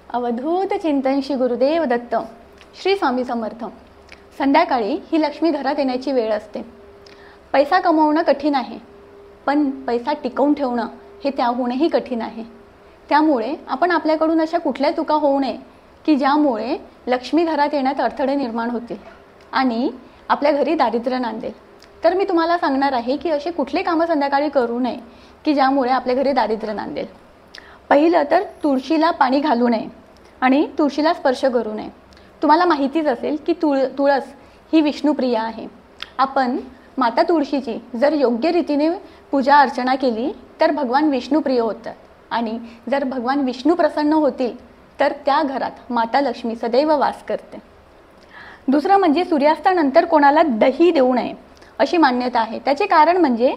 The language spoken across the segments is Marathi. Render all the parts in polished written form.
अवधूत चिंतन श्री गुरुदेव दत्त. श्री स्वामी समर्थ. संध्याकाळी ही लक्ष्मी घरात येण्याची वेळ असते. पैसा कमवणं कठीण आहे, पण पैसा टिकवून ठेवणं हे त्याहूनही कठीण आहे. त्यामुळे आपण आपल्याकडून अशा कुठल्या चुका होऊ नये की ज्यामुळे लक्ष्मी घरात येण्यात अडथळे निर्माण होतील आणि आपल्या घरी दारिद्र्य नांदेल. तर मी तुम्हाला सांगणार आहे की असे कुठले कामं संध्याकाळी करू नये की ज्यामुळे आपल्या घरी दारिद्र्य नांदेल. पहिलं तर तुळशीला पाणी घालू नये आणि तुळशीला स्पर्श करू नये. तुम्हाला माहितीच असेल की तुळस ही विष्णुप्रिया आहे. आपण माता तुळशीची जर योग्य रीतीने पूजा अर्चना केली तर भगवान विष्णुप्रिय होतात आणि जर भगवान विष्णू प्रसन्न होतील तर त्या घरात माता लक्ष्मी सदैव वास करते. दुसरं म्हणजे सूर्यास्तानंतर कोणाला दही देऊ नये अशी मान्यता आहे. त्याचे कारण म्हणजे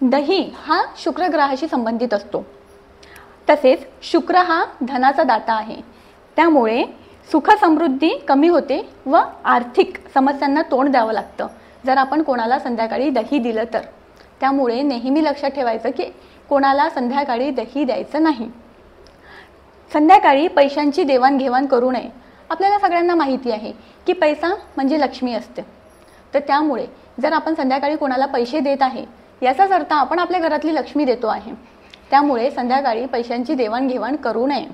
दही हा शुक्र ग्रहाशी संबंधित असतो. तसेच शुक्र हा धनाचा दाता आहे. त्यामुळे सुख समृद्धी कमी होते व आर्थिक समस्यांना तोंड द्यावं लागतं जर आपण कोणाला संध्याकाळी दही दिलं तर. त्यामुळे नेहमी लक्षात ठेवायचं की कोणाला संध्याकाळी दही द्यायचं नाही. संध्याकाळी पैशांची देवाणघेवाण करू नये. आपल्याला सगळ्यांना माहिती आहे की पैसा म्हणजे लक्ष्मी असते. तर त्यामुळे जर आपण संध्याकाळी कोणाला पैसे देत आहे याचाच अर्थ आपण आपल्या घरातली लक्ष्मी देतो आहे. त्यामुळे संध्याकाळी पैशांची देवाणघेवाण करू नये.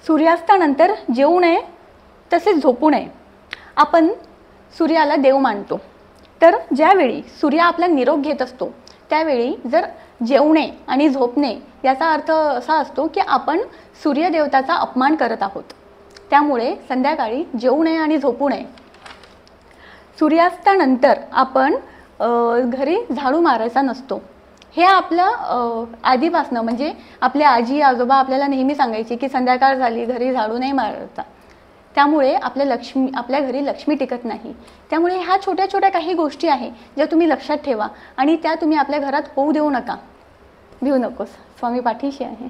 सूर्यास्तानंतर जेवू नये तसेच झोपू नये. आपण सूर्याला देव मानतो, तर ज्यावेळी सूर्य आपला निरोप घेत असतो त्यावेळी जर जेवणे आणि झोपणे याचा अर्थ असा असतो की आपण सूर्यदेवताचा अपमान करत आहोत. त्यामुळे संध्याकाळी जेवू नये आणि झोपू नये. सूर्यास्तानंतर आपण घरी झाडू मारायचा नसतो. हे आपलं आधीपासनं म्हणजे आपल्या आजी आजोबा आपल्याला नेहमी सांगायचे की संध्याकाळ झाली घरी झाडू नाही मारायचा. त्यामुळे आपल्या घरी लक्ष्मी टिकत नाही. त्यामुळे ह्या छोट्या छोट्या काही गोष्टी आहे ज्या तुम्ही लक्षात ठेवा आणि त्या तुम्ही आपल्या घरात होऊ देऊ नका. भिवू नकोस. स्वामी पाठीशी आहे.